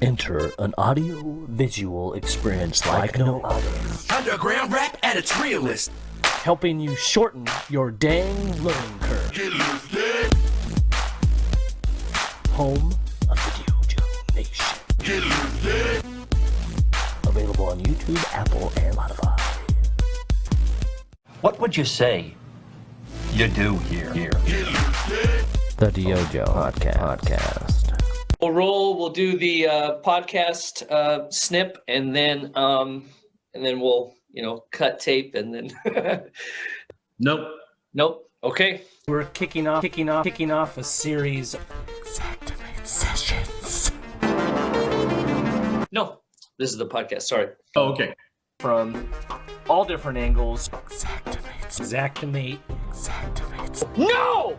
Enter an audio-visual experience like no other. Underground rap at its realest. Helping you shorten your dang learning curve. Get lifted. Home of the DYOJO Nation. Get lifted. Available on YouTube, Apple, and Spotify. What would you say you do here? Get lifted. The DYOJO Podcast. We'll roll. We'll do the podcast snip, and then we'll cut tape, and then. Nope. Okay. We're kicking off a series. Xactimate sessions. No, this is the podcast. Sorry. Oh, okay. From all different angles. Xactimate. No!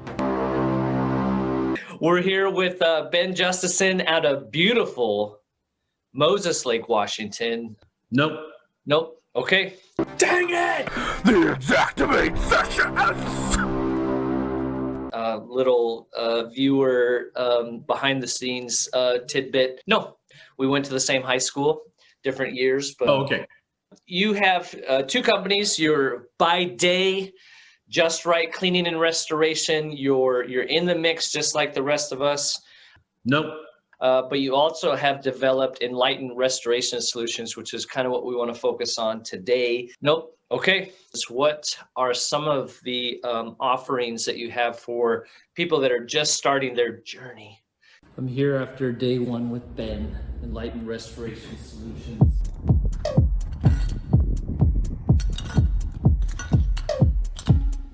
We're here with Ben Justesen out of beautiful Moses Lake, Washington. Nope. Okay. Dang it! The Xactimate sessions. Little viewer behind the scenes tidbit. No, we went to the same high school, different years, but Oh, okay. you have two companies. You're by day, Just Right Cleaning and Restoration. You're in the mix just like the rest of us. Nope. But you also have developed Enlightened Restoration Solutions, which is kind of what we want to focus on today. Nope. Okay. So what are some of the offerings that you have for people that are just starting their journey? I'm here after day one with Ben, Enlightened Restoration Solutions.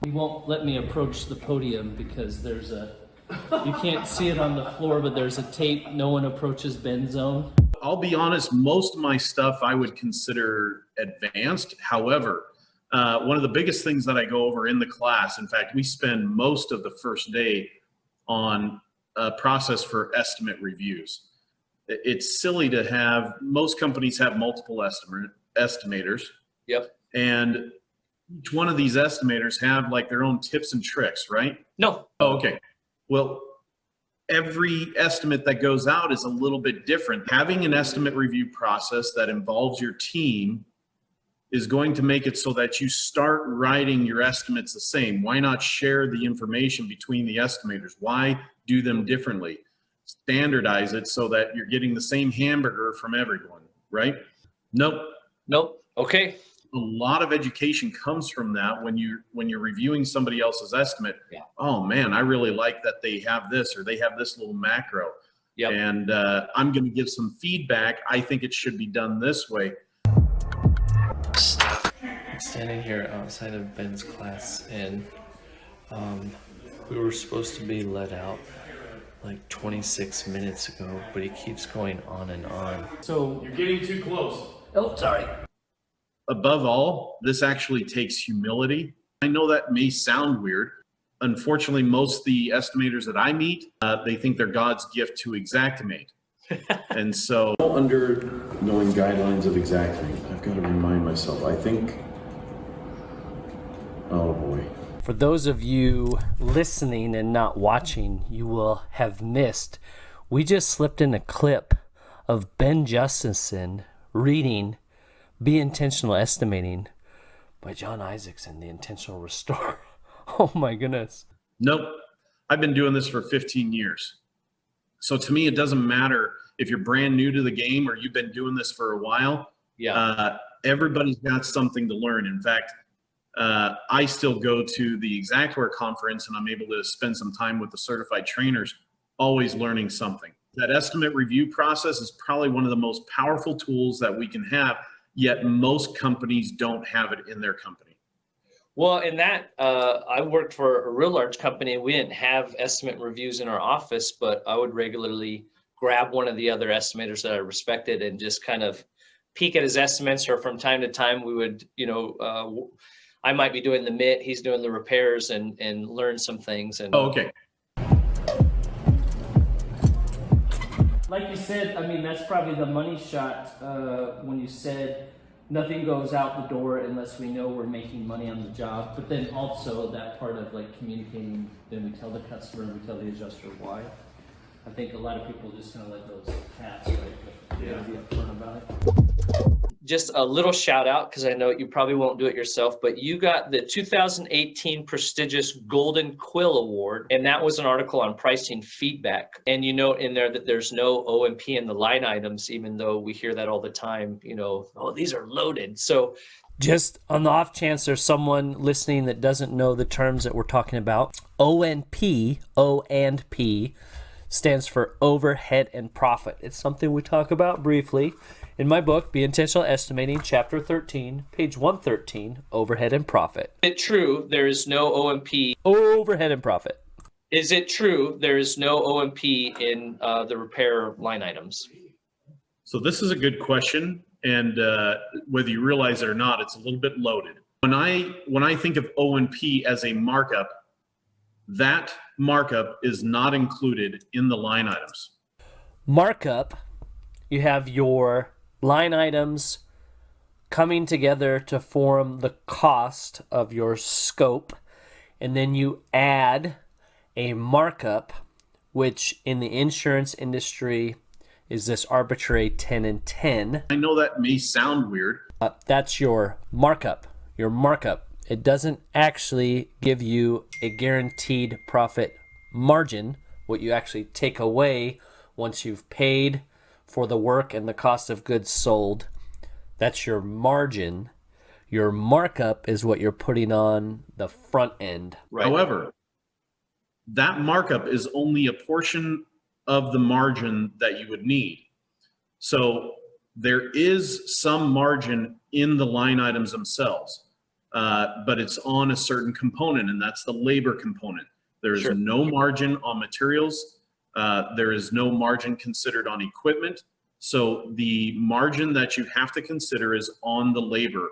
He won't let me approach the podium because you can't see it on the floor, but there's a tape. No one approaches Ben's zone. I'll be honest, most of my stuff I would consider advanced. However, one of the biggest things that I go over in the class, in fact, we spend most of the first day on a process for estimate reviews. It's silly to have, most companies have multiple estimators. Yep. And each one of these estimators have like their own tips and tricks, right? No. Oh, okay. Well, every estimate that goes out is a little bit different. Having an estimate review process that involves your team is going to make it so that you start writing your estimates the same. Why not share the information between the estimators? Why do them differently? Standardize it so that you're getting the same hamburger from everyone, right? Nope. Okay. A lot of education comes from that when you're reviewing somebody else's estimate. Yeah. Oh man, I really like that they have this or they have this little macro. Yep. And I'm going to give some feedback. I think it should be done this way. I'm standing here outside of Ben's class, and we were supposed to be let out like 26 minutes ago, but he keeps going on and on. So You're getting too close. oh, sorry. Above all, this actually takes humility. I know that may sound weird. Unfortunately, most of the estimators that I meet, they think they're God's gift to Xactimate. And so Under knowing guidelines of Xactimate, I've got to remind myself, I think, oh boy. For those of you listening and not watching, you will have missed. We just slipped in a clip of Ben Justesen reading Be Intentional Estimating by John Isaacson, the Intentional Restorer. Oh my goodness. nope, I've been doing this for 15 years. So to me, it doesn't matter if you're brand new to the game or you've been doing this for a while. Yeah. Everybody's got something to learn. In fact, I still go to the Xactware conference and I'm able to spend some time with the certified trainers, always learning something. That estimate review process is probably one of the most powerful tools that we can have, yet most companies don't have it in their company. Well, in that, I worked for a real large company, and we didn't have estimate reviews in our office, but I would regularly grab one of the other estimators that I respected and just kind of peek at his estimates, or from time to time we would, I might be doing the MIT, he's doing the repairs, and learn some things. And Oh, okay. Like you said, I mean, that's probably the money shot when you said nothing goes out the door unless we know we're making money on the job. But then also that part of like communicating, then we tell the customer, we tell the adjuster why. I think a lot of people just kind of let those pass, right? But you gotta be upfront about it. Just a little shout out, because I know you probably won't do it yourself, but you got the 2018 prestigious Golden Quill Award, and that was an article on pricing feedback. And you note in there that there's no O&P in the line items, even though we hear that all the time, oh, these are loaded. So just on the off chance there's someone listening that doesn't know the terms that we're talking about, O&P stands for overhead and profit. It's something we talk about briefly in my book, Be Intentional Estimating, Chapter 13, page 113, Overhead and Profit. Is it true there is no O&P? Overhead and profit. Is it true there is no O&P in the repair line items? So this is a good question, and whether you realize it or not, it's a little bit loaded. When I think of O&P as a markup, that markup is not included in the line items. Markup, you have your line items coming together to form the cost of your scope, and then you add a markup, which in the insurance industry is this arbitrary 10 and 10. I know that may sound weird. That's your markup. Your markup. It doesn't actually give you a guaranteed profit margin, what you actually take away once you've paid for the work and the cost of goods sold. That's your margin. Your markup is what you're putting on the front end. Right. However, that markup is only a portion of the margin that you would need. So there is some margin in the line items themselves, but it's on a certain component, and that's the labor component. There is no margin on materials. There is no margin considered on equipment. So the margin that you have to consider is on the labor.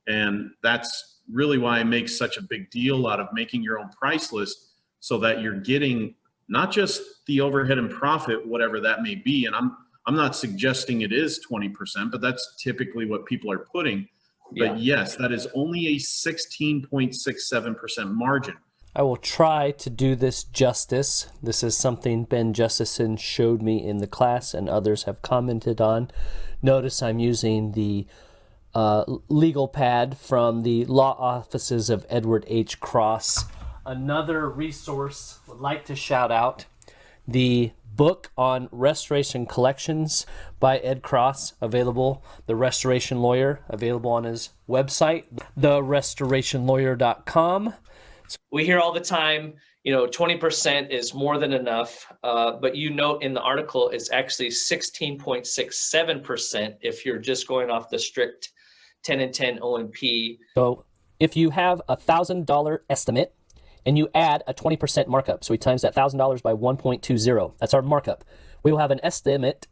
And that's really why I make such a big deal out of making your own price list, so that you're getting not just the overhead and profit, whatever that may be. And I'm not suggesting it is 20%, but that's typically what people are putting. But yes, that is only a 16.67% margin. I will try to do this justice. This is something Ben Justesen showed me in the class and others have commented on. Notice I'm using the legal pad from the law offices of Edward H. Cross. Another resource would like to shout out the book on restoration collections by Ed Cross, available. The Restoration Lawyer, available on his website, therestorationlawyer.com. We hear all the time, 20% is more than enough, but you note in the article it's actually 16.67% if you're just going off the strict 10 and 10 O&P. So if you have a $1,000 estimate and you add a 20% markup, so we times that $1,000 by 1.20, that's our markup. We will have an estimate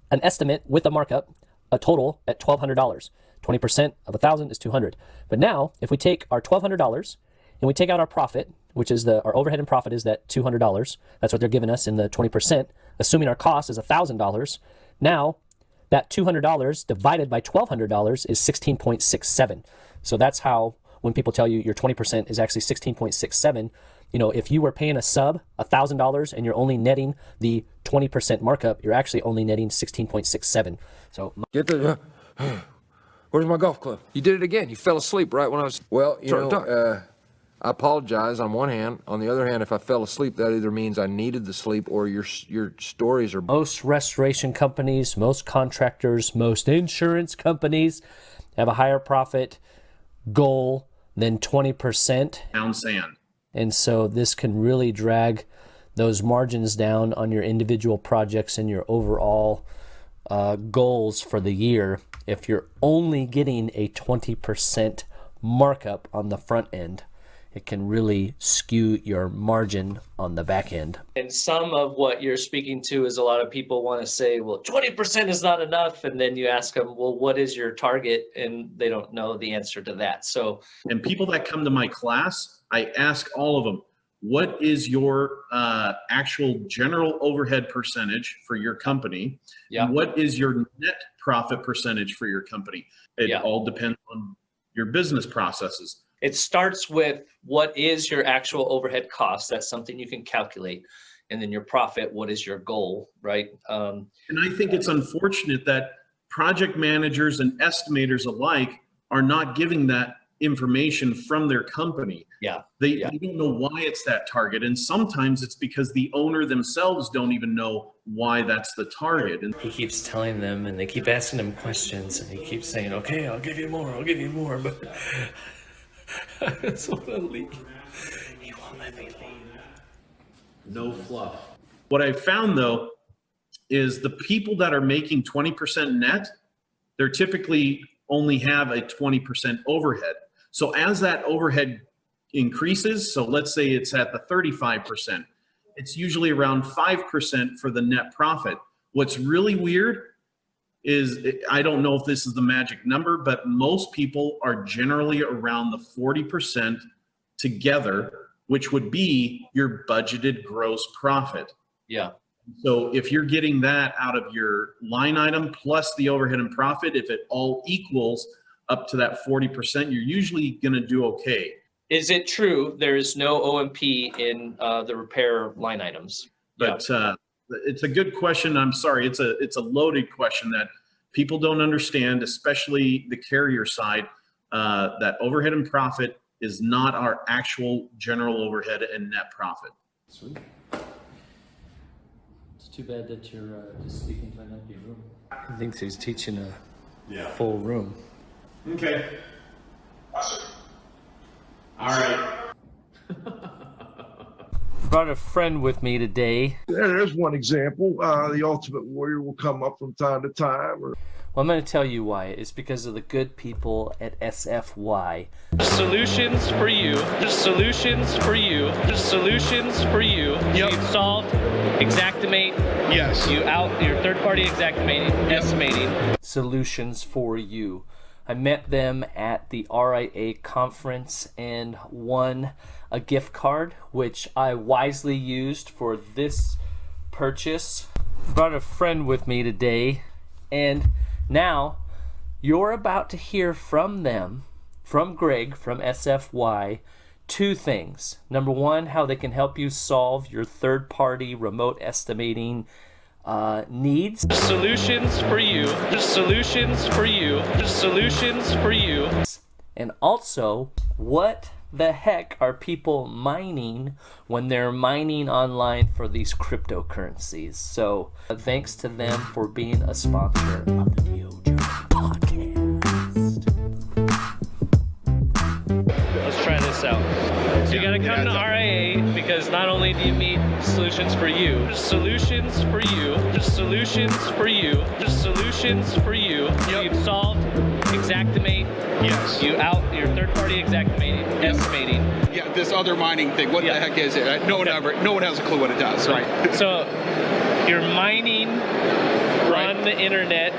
with a markup, a total at $1,200. 20% of 1,000 is 200. But now, if we take our $1,200 and we take out our profit, which is our overhead and profit is that $200. That's what they're giving us in the 20%, assuming our cost is $1,000. Now, that $200 divided by $1,200 is 16.67. So that's how, when people tell you your 20% is actually 16.67, if you were paying a sub $1,000 and you're only netting the 20% markup, you're actually only netting 16.67. So Get the. Where's my golf club? You did it again. You fell asleep right when I was. Well, I apologize on one hand. On the other hand, if I fell asleep, that either means I needed the sleep or your stories are. Most restoration companies, most contractors, most insurance companies have a higher profit goal than 20%. Pound sand. And so this can really drag those margins down on your individual projects and your overall goals for the year if you're only getting a 20% markup on the front end. It can really skew your margin on the back end. And some of what you're speaking to is a lot of people want to say, well, 20% is not enough. And then you ask them, well, what is your target? And they don't know the answer to that. So, and people that come to my class, I ask all of them, what is your actual general overhead percentage for your company? Yeah. And what is your net profit percentage for your company? It all depends on your business processes. It starts with what is your actual overhead cost. That's something you can calculate. and then your profit, what is your goal, right? And I think it's unfortunate that project managers and estimators alike are not giving that information from their company. Yeah. They don't know why it's that target. And sometimes it's because the owner themselves don't even know why that's the target. And He keeps telling them, and they keep asking him questions, and he keeps saying, okay, I'll give you more, but I just want to leave. He won't let me leave. No fluff. what I found though is the people that are making 20% net, they're typically only have a 20% overhead. So as that overhead increases, so let's say it's at the 35%, it's usually around 5% for the net profit. What's really weird is, I don't know if this is the magic number, but most people are generally around the 40% together, which would be your budgeted gross profit. Yeah. So if you're getting that out of your line item plus the overhead and profit, if it all equals up to that 40%, you're usually going to do okay. Is it true there is no OMP in the repair line items? But it's a good question. I'm sorry. It's a loaded question that people don't understand, especially the carrier side, that overhead and profit is not our actual general overhead and net profit. Sweet. It's too bad that you're just speaking to an empty room. He thinks he's teaching a full room. Okay. All right. Brought a friend with me today. There's one example. The Ultimate Warrior will come up from time to time. Well, I'm going to tell you why. It's because of the good people at SFY. Solutions for you. Just solutions for you. Just solutions for you. Yep. You've solved Xactimate. Yes. You out your third-party Xactimate estimating. Solutions for you. I met them at the RIA conference and won a gift card, which I wisely used for this purchase. Brought a friend with me today, and now you're about to hear from them, from Greg, from SFY, two things. Number one, how they can help you solve your third-party remote estimating needs. Solutions for you. Just solutions for you. Just solutions for you. And also, what the heck are people mining when they're mining online for these cryptocurrencies? So thanks to them for being a sponsor of the DYOJO podcast. Let's try this out. So you gotta come to RIA because not only do you meet solutions for you, just solutions for you, just solutions for you, just solutions for you. Yep. You've solved Xactimate. Yes. You out your third-party Xactimate estimating. Yeah, this other mining thing. What the heck is it? No one has a clue what it does. Right. So you're mining on the internet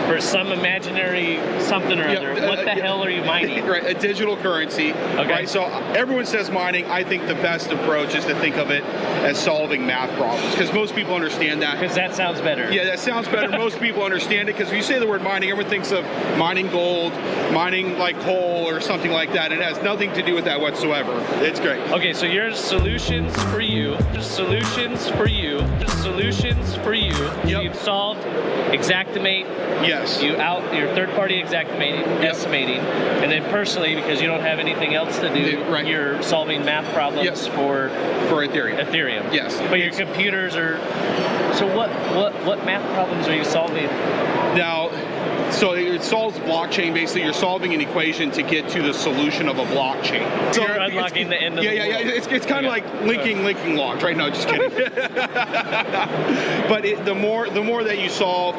for some imaginary something or other. What the hell are you mining? Right, a digital currency. Okay. Right, so everyone says mining. I think the best approach is to think of it as solving math problems, because most people understand that. Because that sounds better. Yeah, that sounds better. Most people understand it, because when you say the word mining, everyone thinks of mining gold, mining like coal or something like that. It has nothing to do with that whatsoever. It's great. Okay, so your solutions for you, just solutions for you, just solutions for you. Yep. You've solved Xactimate. Yes. You out your third-party Xactimate estimating, and then personally, because you don't have anything else to do, right, you're solving math problems for Ethereum. Yes. But your computers are. So what math problems are you solving? Now, so it solves blockchain. Basically, you're solving an equation to get to the solution of a blockchain. So you're unlocking the end of the world. Yeah. It's kind of like linking locks, right? No, just kidding. But the more that you solve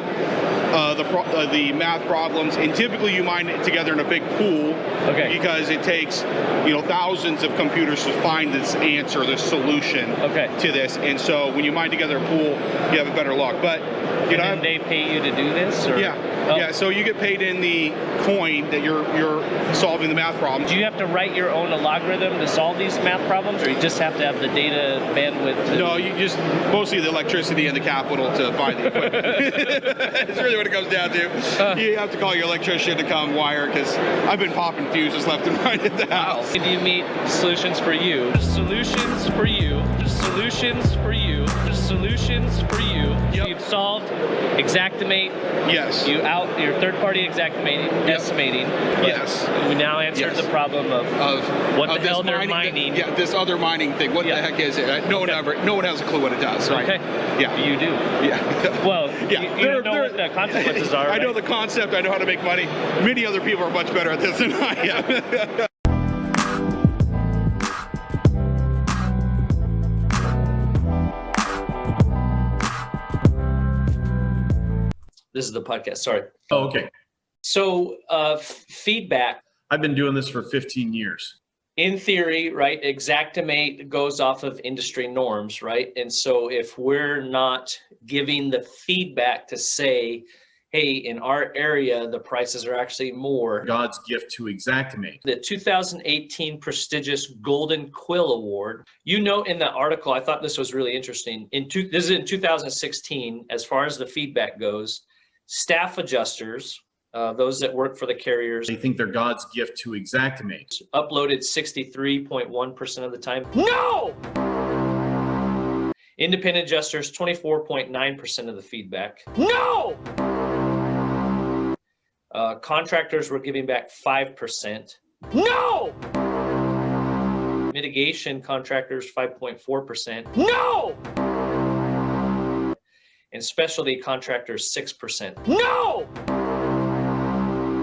the math problems, and typically you mine it together in a big pool, because it takes thousands of computers to find this answer, this solution to this, and so when you mine together a pool, you have a better luck. But and they pay you to do this, or? Yeah. Yeah, so you get paid in the coin that you're solving the math problem. Do you have to write your own algorithm to solve these math problems, or you just have to have the data bandwidth? No, you just mostly the electricity and the capital to buy the equipment. It's really what it comes down to. You have to call your electrician to come wire, because I've been popping fuses left and right at the house. Do you meet solutions for you? Solutions for you. Solutions for you. Solutions for you. Yep. You've solved Xactimate. Yes. Your third-party Xactimate estimating. Yes. We now answered the problem of what the hell they're mining. Yeah, this other mining thing. What the heck is it? No one has a clue what it does, right? Okay. Yeah. You do. Yeah. Well, you know what the consequences are, I know right? the concept. I know how to make money. Many other people are much better at this than I am. This is the podcast. Sorry. Oh, okay. So feedback. I've been doing this for 15 years. In theory, right, Xactimate goes off of industry norms, right? And so if we're not giving the feedback to say, hey, in our area, the prices are actually more. God's gift to Xactimate. The 2018 prestigious Golden Quill Award. You note in the article, I thought this was really interesting. This is in 2016, as far as the feedback goes, staff adjusters, those that work for the carriers, They think they're God's gift to Xactimate. uploaded 63.1% of the time. No! Independent adjusters, 24.9% of the feedback. No! Contractors were giving back 5%. No! Mitigation contractors, 5.4%. No! And specialty contractors, 6%. No!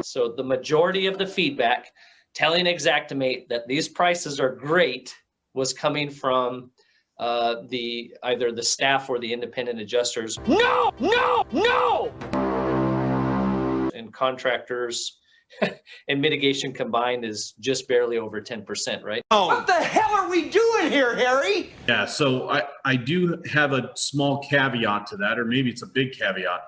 So the majority of the feedback telling Xactimate that these prices are great was coming from either the staff or the independent adjusters. No! No! No! And contractors and mitigation combined is just barely over 10%, right? What the hell are we doing here, Harry? Yeah, so I do have a small caveat to that, or maybe it's a big caveat.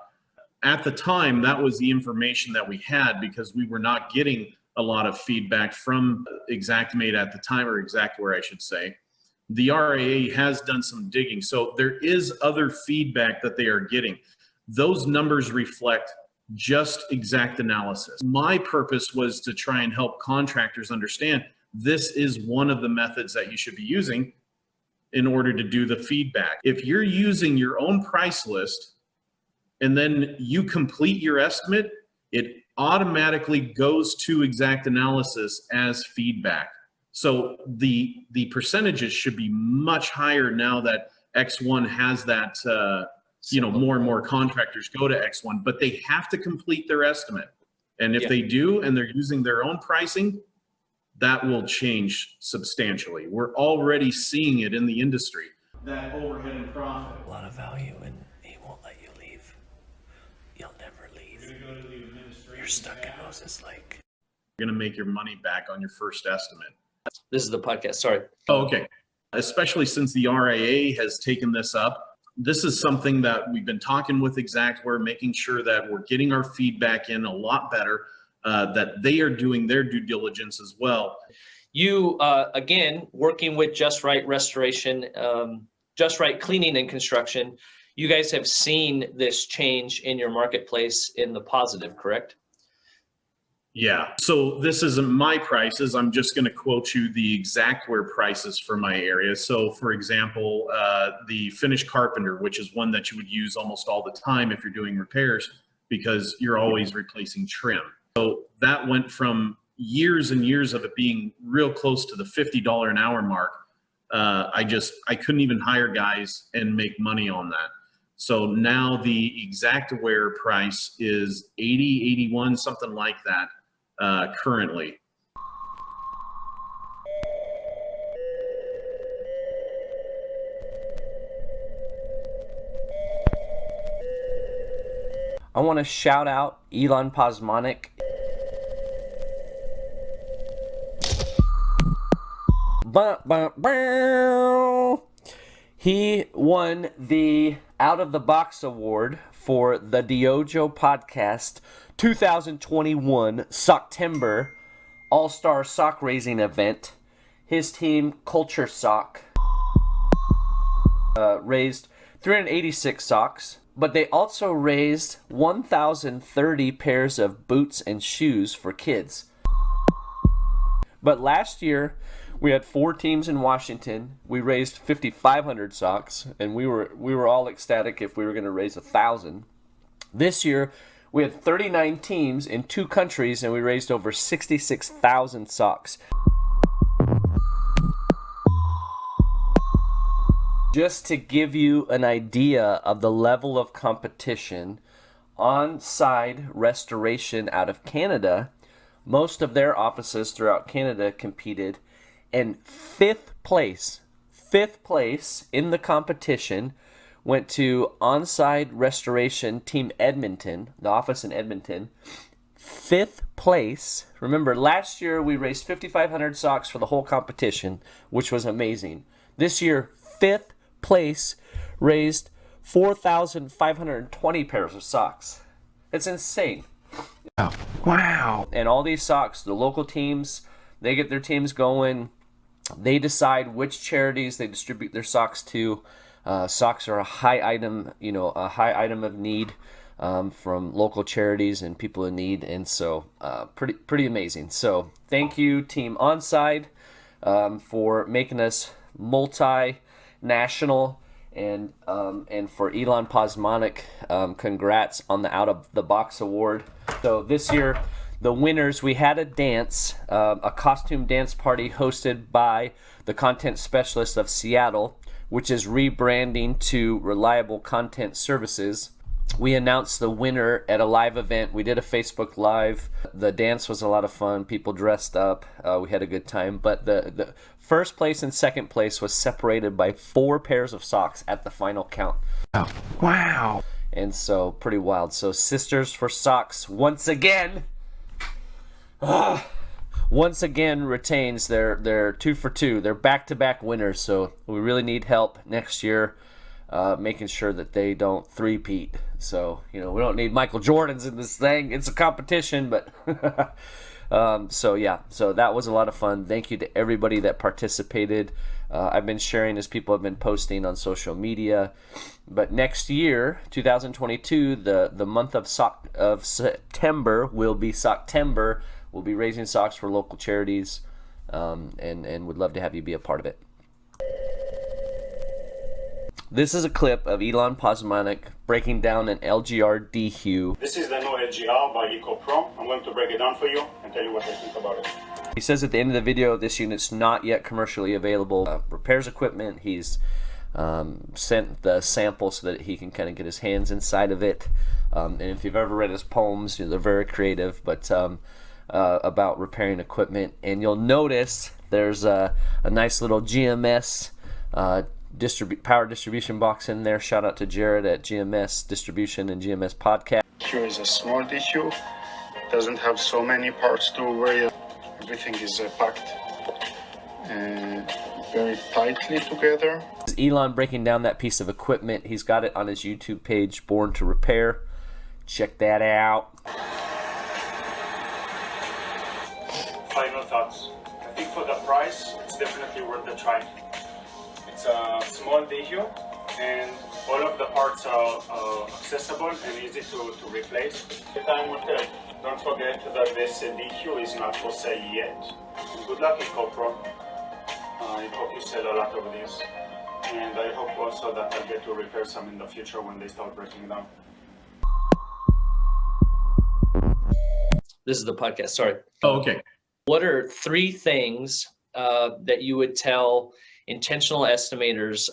At the time, that was the information that we had because we were not getting a lot of feedback from Xactimate at the time, or Xactware, I should say. The RAA has done some digging, so there is other feedback that they are getting. Those numbers reflect just exact analysis. My purpose was to try and help contractors understand this is one of the methods that you should be using in order to do the feedback. If you're using your own price list and then you complete your estimate, it automatically goes to exact analysis as feedback. So the percentages should be much higher now that X1 has that, more and more contractors go to X1, but they have to complete their estimate. And if they do, and they're using their own pricing, that will change substantially. We're already seeing it in the industry. That overhead and profit. A lot of value, and he won't let you leave. You'll never leave. You're stuck in Moses Lake. You're going to make your money back on your first estimate. This is the podcast. Sorry. Oh, okay. Especially since the RAA has taken this up. This is something that we've been talking with Xactware, making sure that we're getting our feedback in a lot better, that they are doing their due diligence as well. You, again, working with Just Right Restoration, Just Right Cleaning and Construction, you guys have seen this change in your marketplace in the positive, correct? Yeah. So this isn't my prices. I'm just going to quote you the Xactware prices for my area. So for example, the finished carpenter, which is one that you would use almost all the time if you're doing repairs because you're always replacing trim. So that went from years and years of it being real close to the $50 an hour mark. I couldn't even hire guys and make money on that. So now the Xactware price is 80, 81, something like that. Currently. I want to shout out Elon Posmonic. He won the Out of the Box Award for the DYOJO Podcast 2021 Xactimate All-Star Sock Raising Event. His team, Culture Sock, raised 386 socks, but they also raised 1,030 pairs of boots and shoes for kids. But last year, we had 4 teams in Washington. We raised 5,500 socks, and we were all ecstatic if we were going to raise 1,000. This year, we had 39 teams in 2 countries, and we raised over 66,000 socks. Just to give you an idea of the level of competition, Onside Restoration out of Canada, most of their offices throughout Canada competed, and fifth place in the competition went to Onside Restoration Team Edmonton, the office in Edmonton. 5th place. Remember, last year we raised 5,500 socks for the whole competition, which was amazing. This year, 5th place raised 4,520 pairs of socks. It's insane. Wow. And all these socks, the local teams, they get their teams going. They decide which charities they distribute their socks to. Socks are a high item, a high item of need from local charities and people in need, and so pretty amazing. So thank you, Team Onside, for making us multinational, and for Elon Posmonic, congrats on the Out of the Box Award. So this year, the winners, we had a dance, a costume dance party hosted by the Content Specialist of Seattle, which is rebranding to Reliable Content Services. We announced the winner at a live event. We did a Facebook Live. The dance was a lot of fun. People dressed up. We had a good time. But the first place and second place was separated by 4 pairs of socks at the final count. Oh, wow. And so, pretty wild. So, Sisters for Socks, once again retains their 2 for 2. They're back-to-back winners. So, we really need help next year. Making sure that they don't three-peat. So, we don't need Michael Jordans in this thing. It's a competition, but so that was a lot of fun. Thank you to everybody that participated. I've been sharing as people have been posting on social media. But next year, 2022, the month of September will be Xactimate. We'll be raising socks for local charities, and would love to have you be a part of it. This is a clip of Elon Posmonic breaking down an LGR DHU. This is the new LGR by EcoPro. I'm going to break it down for you and tell you what I think about it. He says at the end of the video, this unit's not yet commercially available. Repairs equipment. He's sent the sample so that he can kind of get his hands inside of it. And if you've ever read his poems, they're very creative, but about repairing equipment. And you'll notice there's a nice little GMS power distribution box in there. Shout out to Jared at GMS Distribution and GMS Podcast. Here is a small tissue. Doesn't have so many parts to worry. Everything is packed very tightly together. Elon breaking down that piece of equipment. He's got it on his YouTube page, Born to Repair. Check that out. Final thoughts. I think for the price, it's definitely worth the try. It's a small DHU, and all of the parts are accessible and easy to replace. The time will tell. Don't forget that this DHU is not for sale yet. And good luck in GoPro. I hope you sell a lot of these. And I hope also that I'll get to repair some in the future when they start breaking down. This is the podcast, sorry. Oh, okay. What are 3 things that you would tell intentional estimators,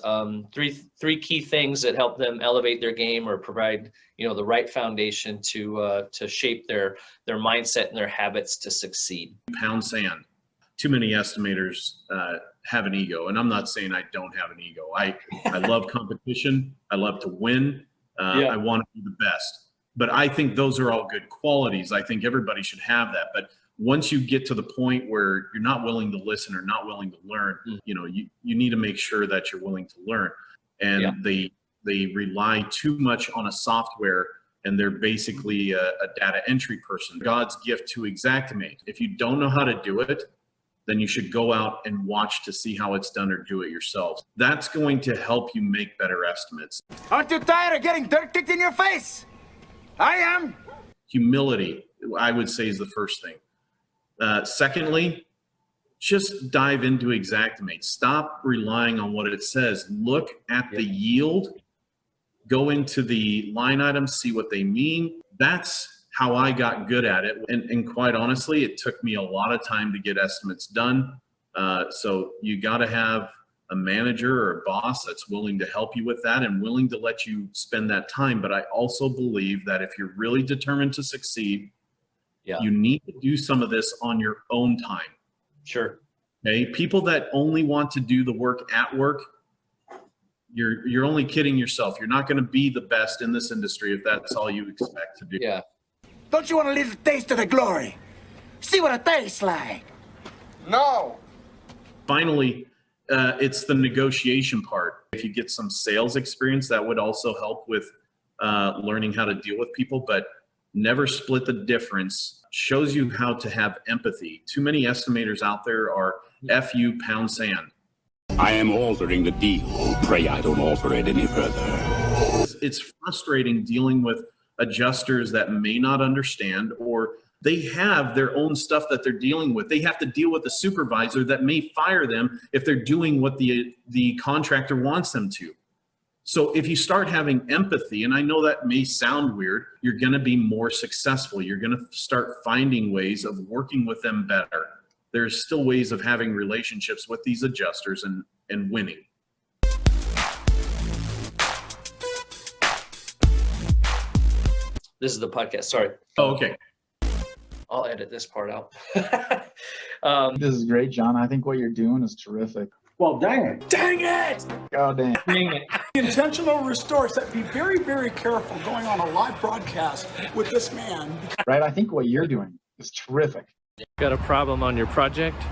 3 key things that help them elevate their game or provide the right foundation to shape their mindset and their habits to succeed? Pound sand. Too many estimators have an ego, and I'm not saying I don't have an ego. I love competition. I love to win. I want to be the best. But I think those are all good qualities. I think everybody should have that. But once you get to the point where you're not willing to listen or not willing to learn, you need to make sure that you're willing to learn. And the they rely too much on a software, and they're basically a data entry person. God's gift to Xactimate. If you don't know how to do it, then you should go out and watch to see how it's done or do it yourself. That's going to help you make better estimates. Aren't you tired of getting dirt kicked in your face? I am. Humility, I would say, is the first thing. Secondly, just dive into Xactimate. Stop relying on what it says. Look at the yield. Go into the line items, see what they mean. That's how I got good at it. And quite honestly, it took me a lot of time to get estimates done. So you got to have a manager or a boss that's willing to help you with that and willing to let you spend that time. But I also believe that if you're really determined to succeed, you need to do some of this on your own time. Sure. Okay. People that only want to do the work at work, you're only kidding yourself. You're not going to be the best in this industry if that's all you expect to do. Yeah. Don't you want a little taste of the glory? See what it tastes like. No. Finally, it's the negotiation part. If you get some sales experience, that would also help with learning how to deal with people, but never split the difference. Shows you how to have empathy. Too many estimators out there are FU pound sand. I am altering the deal. Pray I don't alter it any further. It's frustrating dealing with adjusters that may not understand, or they have their own stuff that they're dealing with. They have to deal with a supervisor that may fire them if they're doing what the contractor wants them to. So if you start having empathy, and I know that may sound weird, you're going to be more successful. You're going to start finding ways of working with them better. There's still ways of having relationships with these adjusters and winning. This is the podcast. Sorry. Oh, okay. I'll edit this part out. This is great, John. I think what you're doing is terrific. Well, dang it. Dang it! Oh, dang. Dang it. Intentional restore. So be very, very careful going on a live broadcast with this man. Right? I think what you're doing is terrific. Got a problem on your project?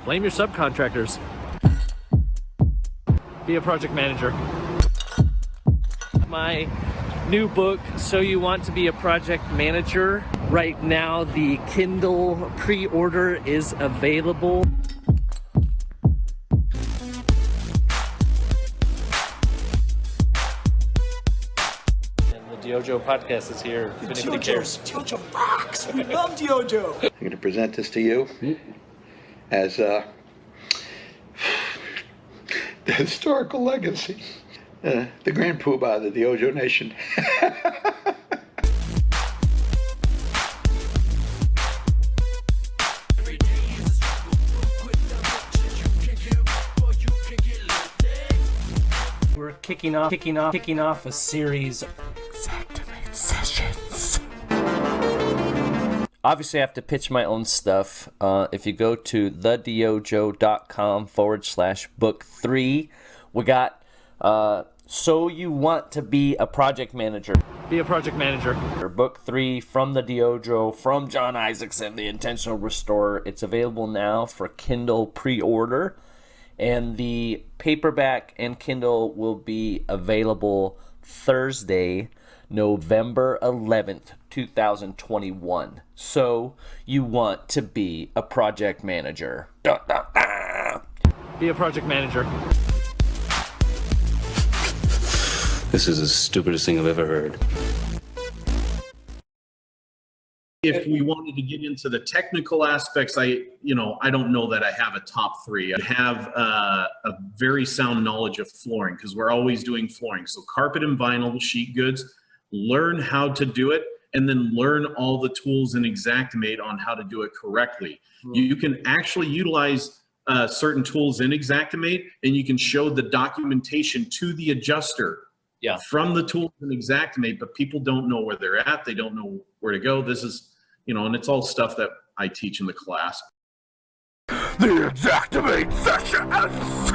Blame your subcontractors. Be a project manager. My new book, So You Want to Be a Project Manager. Right now, the Kindle pre-order is available. DYOJO podcast is here. If anybody cares. DYOJO rocks. We love DYOJO. I'm going to present this to you as the historical legacy, the grand poobah of the DYOJO nation. We're kicking off a series of Xactimate sessions. Obviously, I have to pitch my own stuff. If you go to thedyojo.com/book3, we got So You Want to Be a Project Manager. Be a project manager. Book 3 from the DYOJO, from John Isaacson, the Intentional Restorer. It's available now for Kindle pre-order. And the paperback and Kindle will be available Thursday, November 11th, 2021. So You Want to Be a Project Manager. Be a project manager. This is the stupidest thing I've ever heard. If we wanted to get into the technical aspects, I don't know that I have a top 3. I have a very sound knowledge of flooring because we're always doing flooring. So carpet and vinyl, sheet goods, learn how to do it, and then learn all the tools in Xactimate on how to do it correctly. You can actually utilize certain tools in Xactimate, and you can show the documentation to the adjuster from the tools in Xactimate, but people don't know where they're at. They don't know where to go. This is, and it's all stuff that I teach in the class. The Xactimate sessions!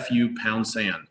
FU pound sand.